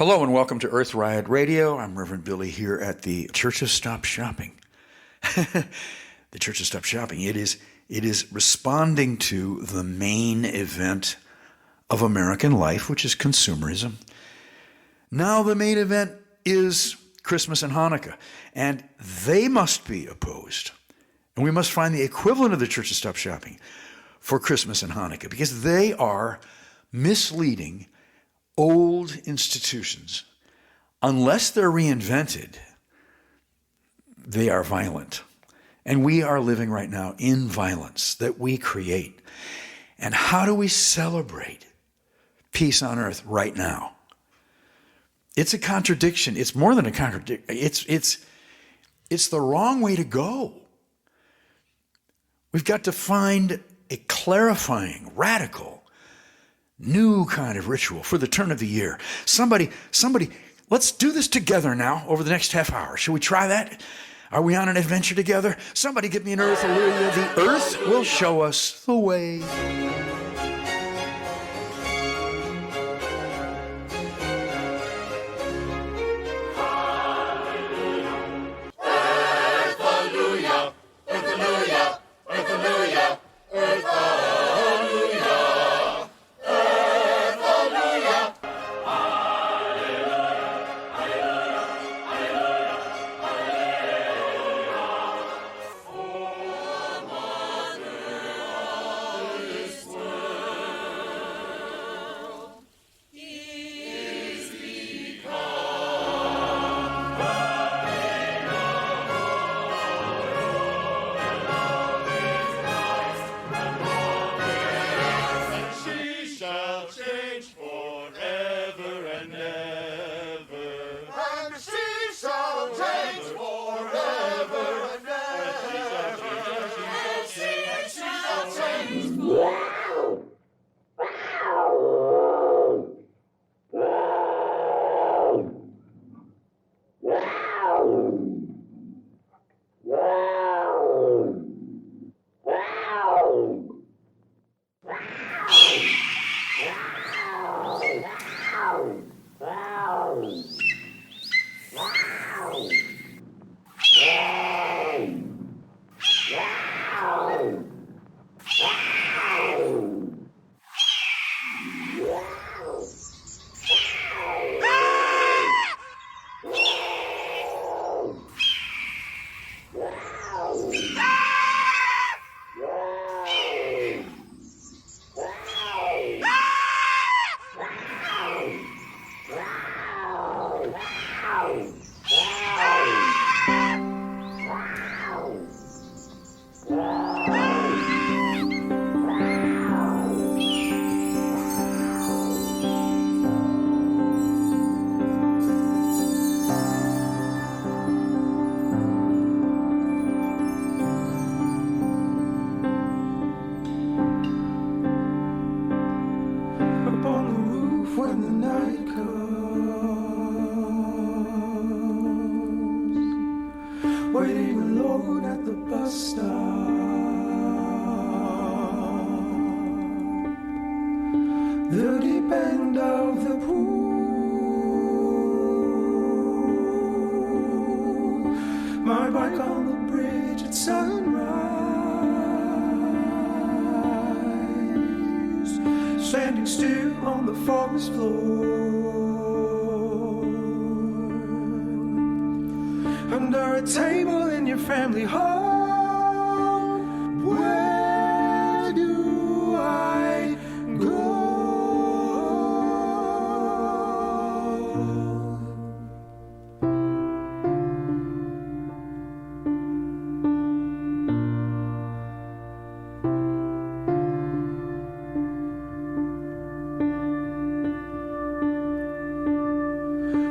Hello and welcome to Earth Riot Radio. I'm Reverend Billy here at the Church of StopShopping. The Church of StopShopping. It is responding to the main event of American life, which is consumerism. Now the main event is Christmas and Hanukkah, and they must be opposed. And we must find the equivalent of the Church of StopShopping for Christmas and Hanukkah, because they are misleading old institutions. Unless they're reinvented, they are violent. And we are living right now in violence that we create. And how do we celebrate peace on earth right now? It's a contradiction. It's more than a contradiction. It's the wrong way to go. We've got to find a clarifying, radical, new kind of ritual for the turn of the year. Somebody, let's do this together now over the next half hour. Should we try that? Are we on an adventure together? Somebody give me an earth hallelujah. The earth will show us the way.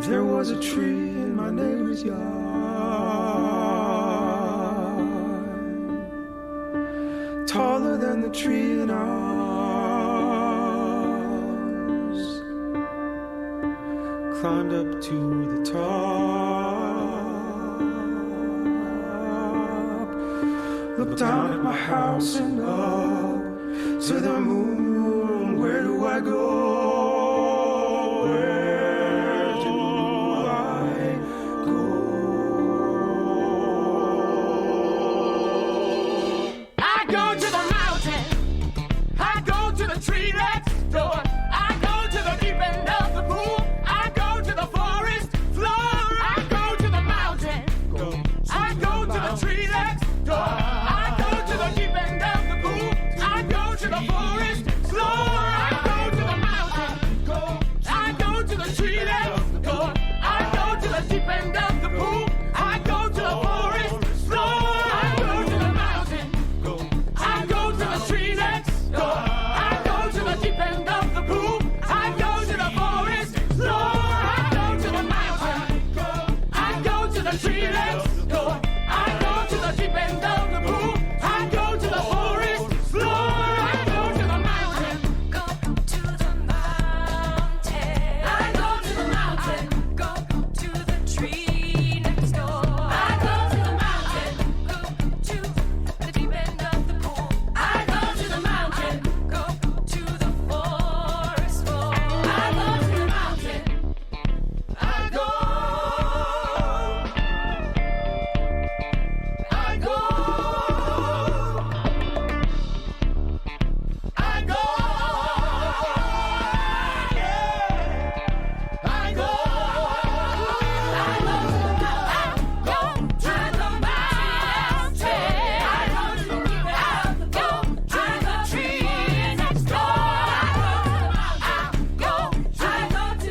There was a tree in my neighbor's yard, taller than the tree in ours. Climbed up to the top, looked down at my house and up to the moon. Where do I go? Where do I go to the mountain. I go to the tree next door. I go to the deep end of the pool. I go to the forest floor. I go to the mountain. I go to the tree next door. I go to the deep end of the pool. I go to the forest floor. I go to the mountain. I go to the tree next door. I go to the deep end of the pool. I go to the forest floor. I go to the mountain. I go to the tree next door. I go to the deep end of the pool. I go to the forest floor. I go to the mountain. I go to the tree next door. I go to the deep end of the pool. I go to the forest floor. I go to the mountain. Go to the mountain. I go to the mountain. Go to the tree next door. I go to the mountain. Go to the deep end of the pool. I go to the mountain. Go to the forest floor. I go to the mountain. I go. I go. I go. I go. Go to the mountain. I go to the tree next door. Go to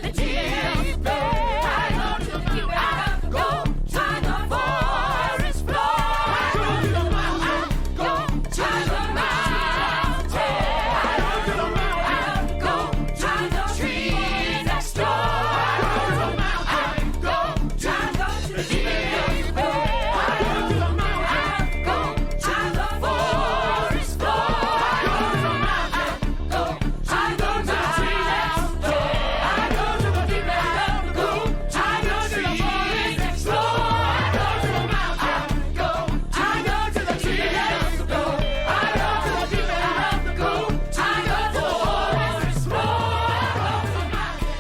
the deep end. I go to the forest floor. Go to the mountain. Go to the mountain. I go to the mountain. Go to the tree next door. Go to the mountain. Go to the deep end. I go to the mountain. Go to the forest floor. I go to the mountain. Go to the tree next door. I go to the deep end of the pool. I go to the forest floor. I go to the mountain. Go to the tree next door. I go to the deep end of the pool. I go to the forest floor. I go to the mountain.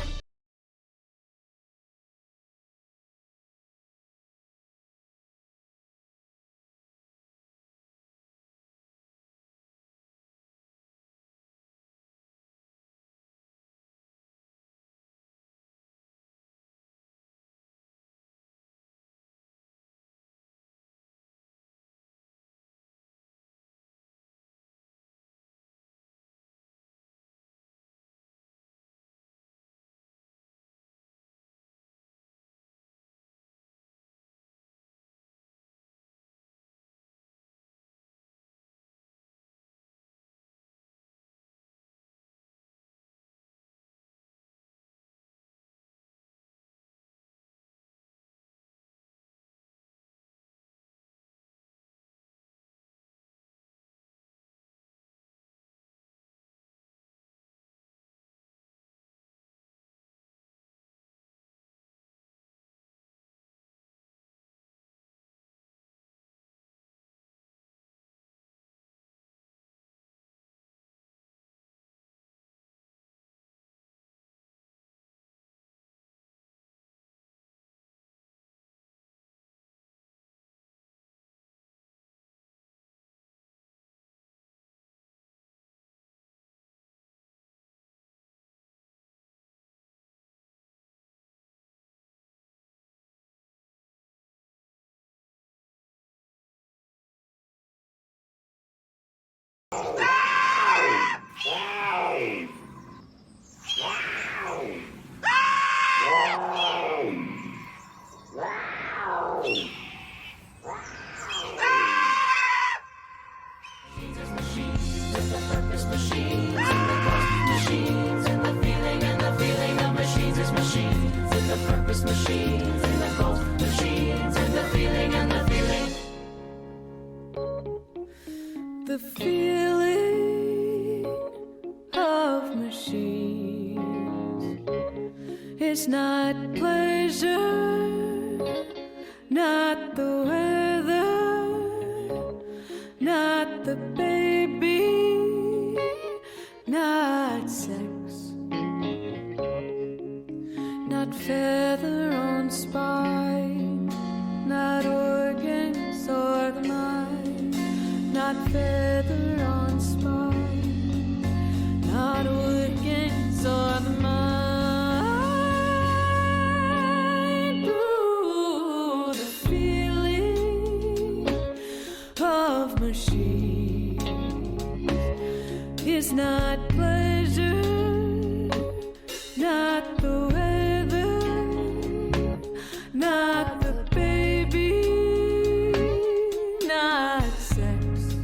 The feeling of machines is not pleasure, not the weather, not the baby, not sex, not feather on spine, not organs or the mind, not fair. feather on spine, not organs or the mind. Ooh, the feeling of machines is not pleasure, not the weather, not the baby, not sex,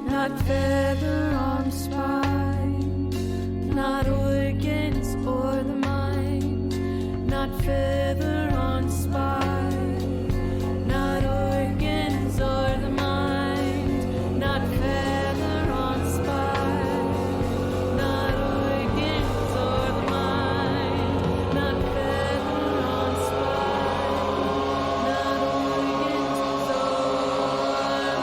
not feather on spine, not organs or the mind, not feather on spine, not organs or the mind, not feather on spine, not organs or the mind, not feather on spine, not organs or the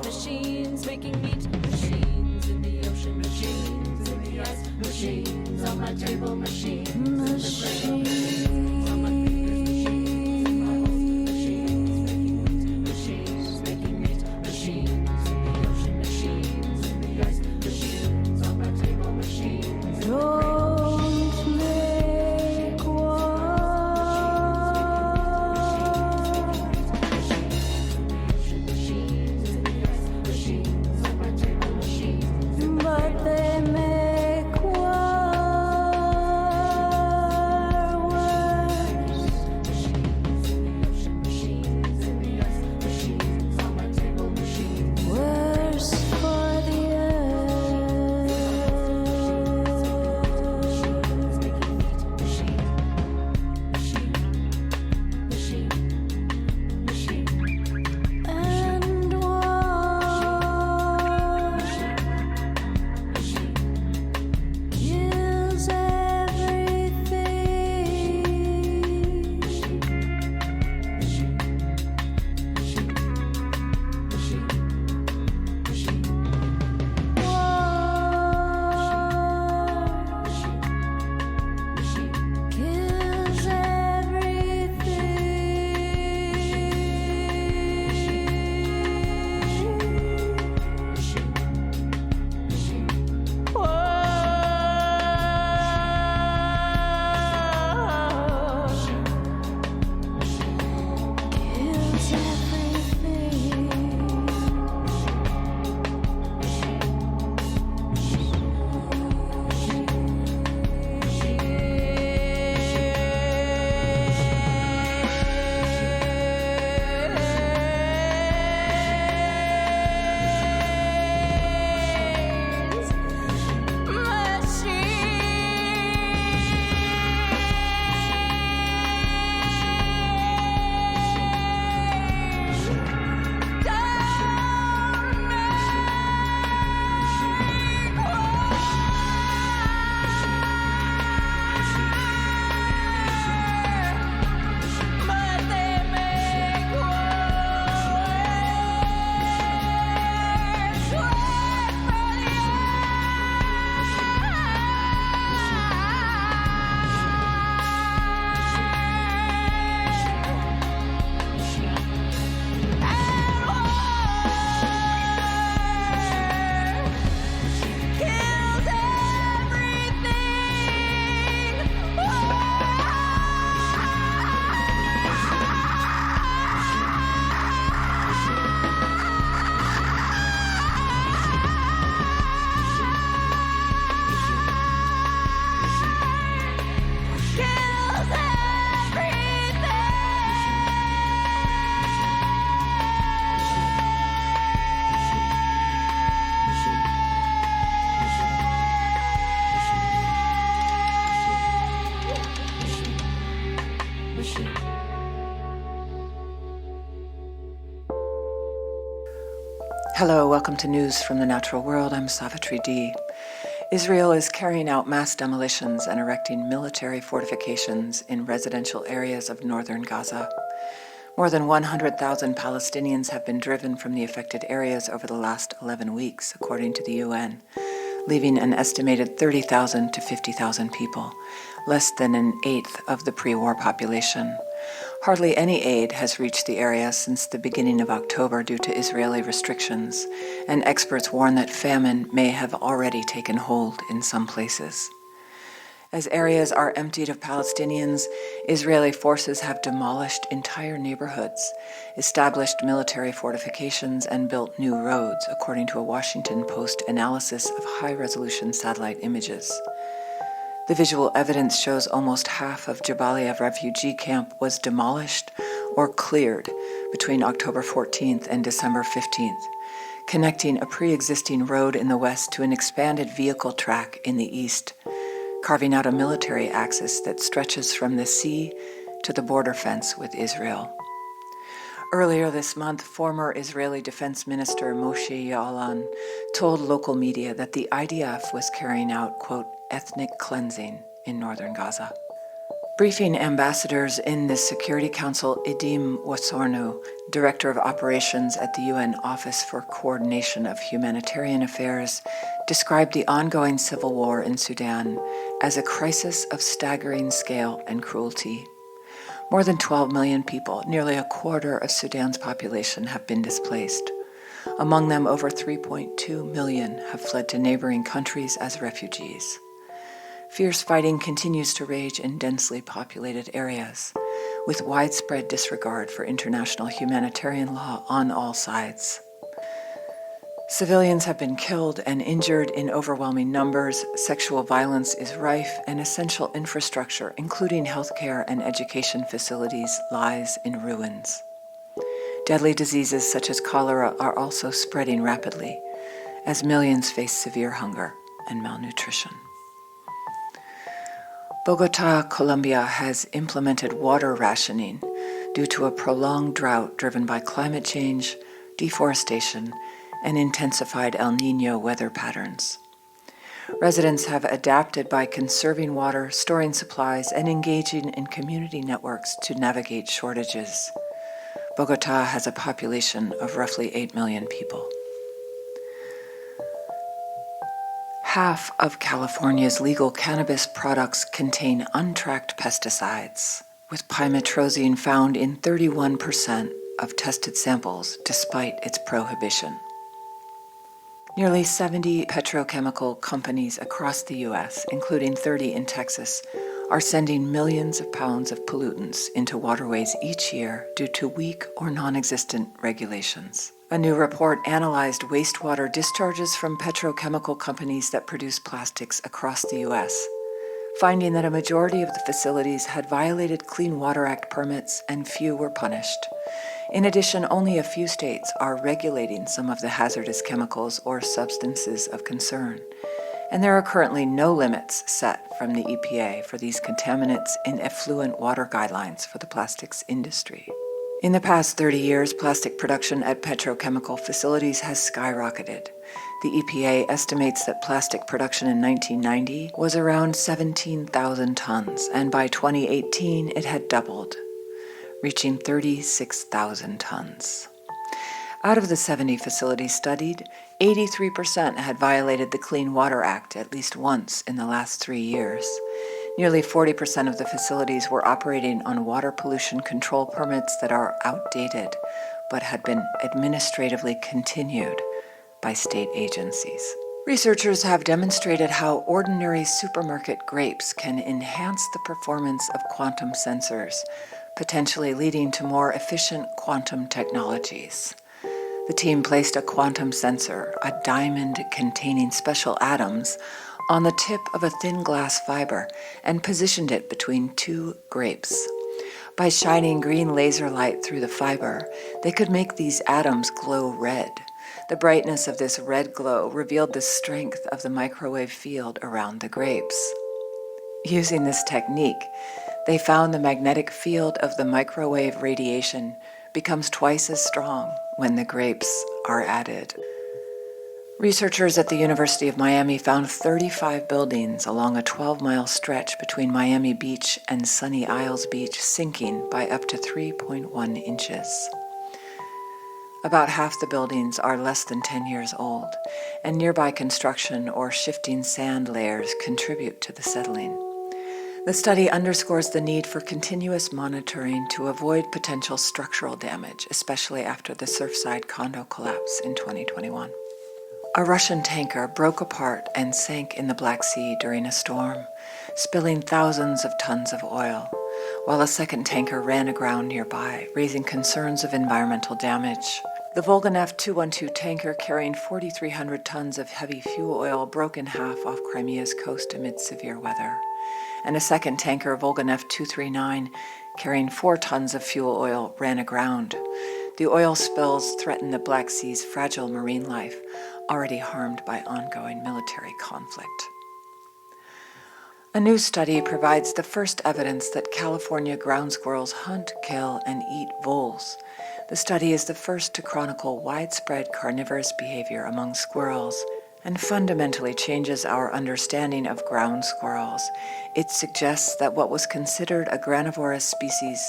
machines making meat, machines in the ocean, machines in the ice, machines on my table, machines in the machines on my fingers, machines making meat, machines in the ocean, machines in the ice, machines on my table, machines. Don't make war. But they make war worse. Worse for the earth. And war kills Hello, welcome to News from the Natural World. I'm Savitri D. Israel is carrying out mass demolitions and erecting military fortifications in residential areas of northern Gaza. More than 100,000 Palestinians have been driven from the affected areas over the last 11 weeks, according to the UN, leaving an estimated 30,000 to 50,000 people, less than an eighth of the pre-war population. Hardly any aid has reached the area since the beginning of October due to Israeli restrictions, and experts warn that famine may have already taken hold in some places. As areas are emptied of Palestinians, Israeli forces have demolished entire neighborhoods, established military fortifications, and built new roads, according to a Washington Post analysis of high-resolution satellite images. The visual evidence shows almost half of Jabalia refugee camp was demolished or cleared between October 14th and December 15th, connecting a pre-existing road in the west to an expanded vehicle track in the east, carving out a military axis that stretches from the sea to the border fence with Israel. Earlier this month, former Israeli Defense Minister Moshe Ya'alon told local media that the IDF was carrying out, quote, ethnic cleansing in northern Gaza. Briefing ambassadors in the Security Council, Edim Wasornu, Director of Operations at the UN Office for Coordination of Humanitarian Affairs, described the ongoing civil war in Sudan as a crisis of staggering scale and cruelty. More than 12 million people, nearly a quarter of Sudan's population, have been displaced. Among them, over 3.2 million have fled to neighboring countries as refugees. Fierce fighting continues to rage in densely populated areas, with widespread disregard for international humanitarian law on all sides. Civilians have been killed and injured in overwhelming numbers, sexual violence is rife, and essential infrastructure, including healthcare and education facilities, lies in ruins. Deadly diseases such as cholera are also spreading rapidly, as millions face severe hunger and malnutrition. Bogota, Colombia has implemented water rationing due to a prolonged drought driven by climate change, deforestation, and intensified El Niño weather patterns. Residents have adapted by conserving water, storing supplies, and engaging in community networks to navigate shortages. Bogota has a population of roughly 8 million people. Half of California's legal cannabis products contain untracked pesticides, with pymetrozine found in 31% of tested samples despite its prohibition. Nearly 70 petrochemical companies across the U.S., including 30 in Texas, are sending millions of pounds of pollutants into waterways each year due to weak or non-existent regulations. A new report analyzed wastewater discharges from petrochemical companies that produce plastics across the U.S., finding that a majority of the facilities had violated Clean Water Act permits and few were punished. In addition, only a few states are regulating some of the hazardous chemicals or substances of concern, and there are currently no limits set from the EPA for these contaminants in effluent water guidelines for the plastics industry. In the past 30 years, plastic production at petrochemical facilities has skyrocketed. The EPA estimates that plastic production in 1990 was around 17,000 tons, and by 2018 it had doubled, reaching 36,000 tons. Out of the 70 facilities studied, 83% had violated the Clean Water Act at least once in the last 3 years. Nearly 40% of the facilities were operating on water pollution control permits that are outdated, but had been administratively continued by state agencies. Researchers have demonstrated how ordinary supermarket grapes can enhance the performance of quantum sensors, potentially leading to more efficient quantum technologies. The team placed a quantum sensor, a diamond containing special atoms, on the tip of a thin glass fiber and positioned it between two grapes. By shining green laser light through the fiber, they could make these atoms glow red. The brightness of this red glow revealed the strength of the microwave field around the grapes. Using this technique, they found the magnetic field of the microwave radiation becomes twice as strong when the grapes are added. Researchers at the University of Miami found 35 buildings along a 12-mile stretch between Miami Beach and Sunny Isles Beach sinking by up to 3.1 inches. About half the buildings are less than 10 years old, and nearby construction or shifting sand layers contribute to the settling. The study underscores the need for continuous monitoring to avoid potential structural damage, especially after the Surfside condo collapse in 2021. A Russian tanker broke apart and sank in the Black Sea during a storm, spilling thousands of tons of oil, while a second tanker ran aground nearby, raising concerns of environmental damage. The Volga-Neft 212 tanker carrying 4,300 tons of heavy fuel oil broke in half off Crimea's coast amid severe weather, and a second tanker, Volga-Neft 239, carrying 4 tons of fuel oil, ran aground. The oil spills threaten the Black Sea's fragile marine life, already harmed by ongoing military conflict. A new study provides the first evidence that California ground squirrels hunt, kill, and eat voles. The study is the first to chronicle widespread carnivorous behavior among squirrels and fundamentally changes our understanding of ground squirrels. It suggests that what was considered a granivorous species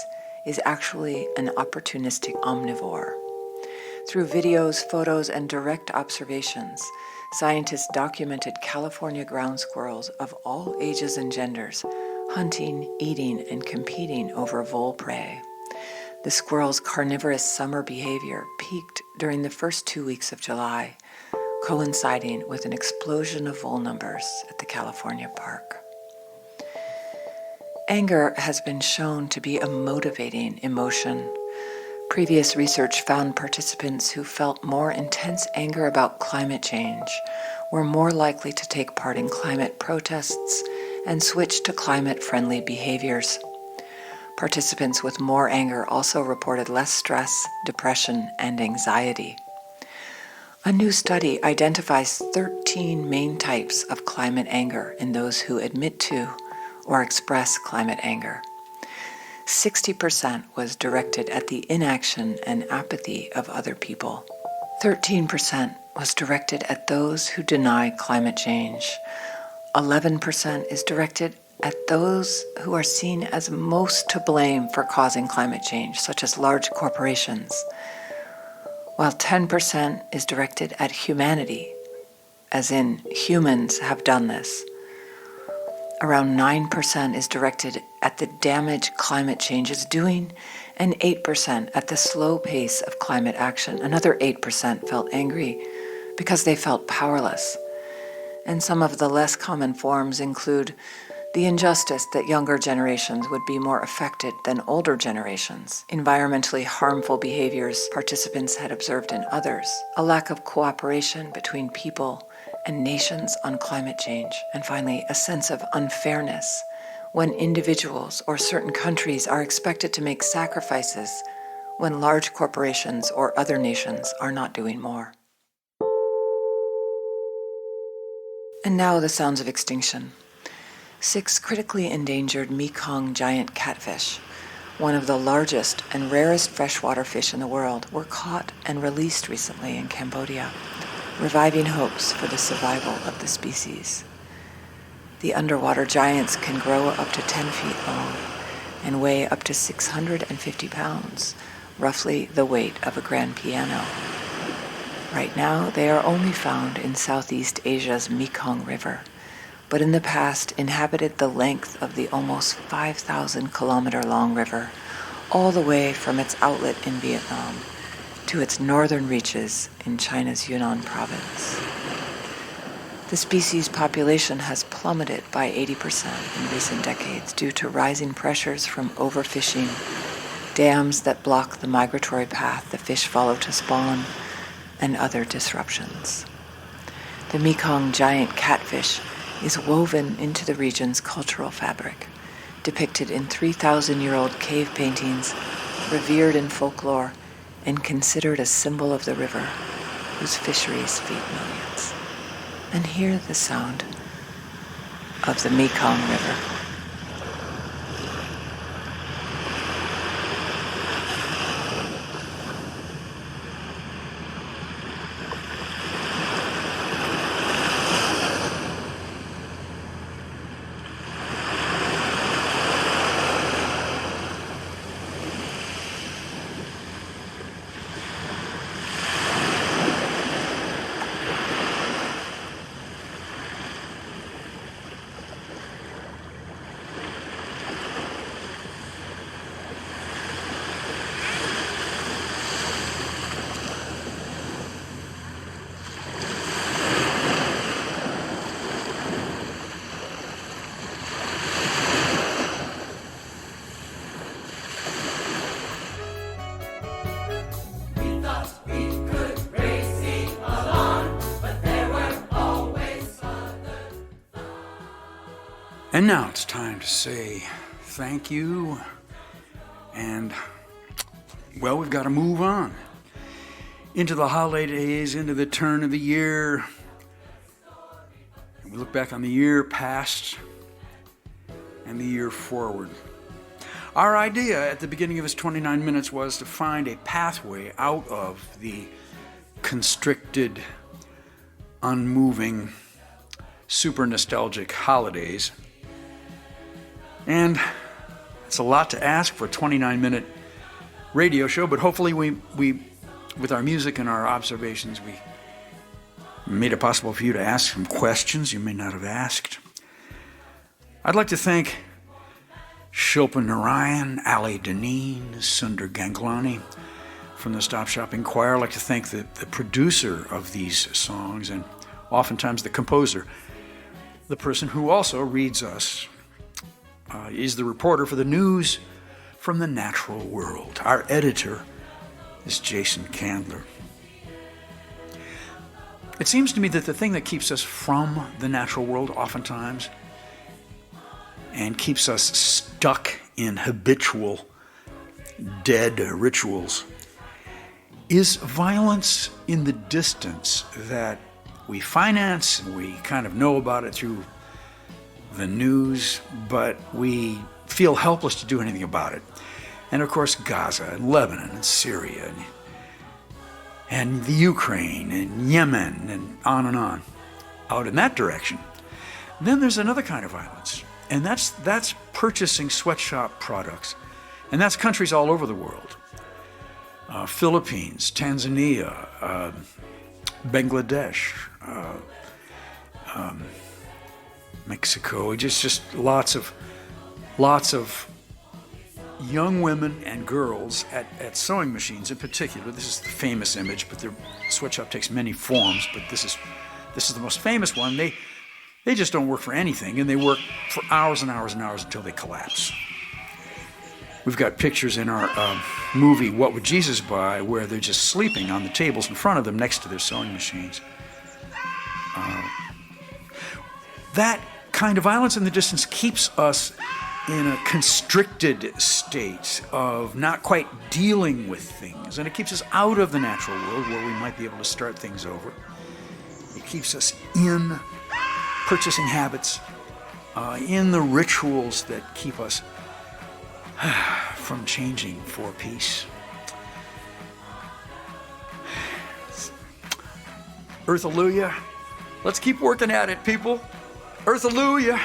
is actually an opportunistic omnivore. Through videos, photos, and direct observations, scientists documented California ground squirrels of all ages and genders hunting, eating, and competing over vole prey. The squirrels' carnivorous summer behavior peaked during the first 2 weeks of July, coinciding with an explosion of vole numbers at the California park. Anger has been shown to be a motivating emotion. Previous research found participants who felt more intense anger about climate change were more likely to take part in climate protests and switch to climate-friendly behaviors. Participants with more anger also reported less stress, depression, and anxiety. A new study identifies 13 main types of climate anger in those who admit to or express climate anger. 60% was directed at the inaction and apathy of other people. 13% was directed at those who deny climate change. 11% is directed at those who are seen as most to blame for causing climate change, such as large corporations, while 10% is directed at humanity, as in humans have done this. Around 9% is directed at the damage climate change is doing, and 8% at the slow pace of climate action. Another 8% felt angry because they felt powerless. And some of the less common forms include the injustice that younger generations would be more affected than older generations, environmentally harmful behaviors participants had observed in others, a lack of cooperation between people and nations on climate change, and finally, a sense of unfairness when individuals or certain countries are expected to make sacrifices when large corporations or other nations are not doing more. And now the sounds of extinction. 6 critically endangered Mekong giant catfish, one of the largest and rarest freshwater fish in the world, were caught and released recently in Cambodia, reviving hopes for the survival of the species. The underwater giants can grow up to 10 feet long and weigh up to 650 pounds, roughly the weight of a grand piano. Right now, they are only found in Southeast Asia's Mekong River, but in the past inhabited the length of the almost 5,000-kilometer-long river, all the way from its outlet in Vietnam to its northern reaches in China's Yunnan province. The species' population has plummeted by 80% in recent decades due to rising pressures from overfishing, dams that block the migratory path the fish follow to spawn, and other disruptions. The Mekong giant catfish is woven into the region's cultural fabric, depicted in 3,000-year-old cave paintings, revered in folklore, and considered a symbol of the river, whose fisheries feed millions. And hear the sound of the Mekong River. thought we could race sing along, but there were always other. And now it's time to say thank you. And, well, we've got to move on into the holidays, into the turn of the year. And we look back on the year past and the year forward. Our idea at the beginning of his 29 minutes was to find a pathway out of the constricted, unmoving, super nostalgic holidays. And it's a lot to ask for a 29-minute radio show, but hopefully we with our music and our observations, we made it possible for you to ask some questions you may not have asked. I'd like to thank Shilpa Narayan, Ali Dineen, Sundar Ganglani from the Stop Shopping Choir. I'd like to thank the producer of these songs and oftentimes the composer, the person who also reads us, is the reporter for the news from the natural world. Our editor is Jason Candler. It seems to me that the thing that keeps us from the natural world oftentimes and keeps us stuck in habitual dead rituals is violence in the distance that we finance and we kind of know about it through the news, but we feel helpless to do anything about it. And of course, Gaza and Lebanon and Syria and the Ukraine and Yemen and on, out in that direction. Then there's another kind of violence, and that's purchasing sweatshop products. And that's countries all over the world. Philippines, Tanzania, Bangladesh, Mexico, just lots of young women and girls at sewing machines in particular. This is the famous image, but the sweatshop takes many forms, but this is the most famous one. They just don't work for anything, and they work for hours and hours and hours until they collapse. We've got pictures in our movie, What Would Jesus Buy, where they're just sleeping on the tables in front of them next to their sewing machines. That kind of violence in the distance keeps us in a constricted state of not quite dealing with things, and it keeps us out of the natural world where we might be able to start things over. It keeps us in purchasing habits, in the rituals that keep us from changing for peace. Earth-alleluia. Let's keep working at it, people. Earth-alleluia.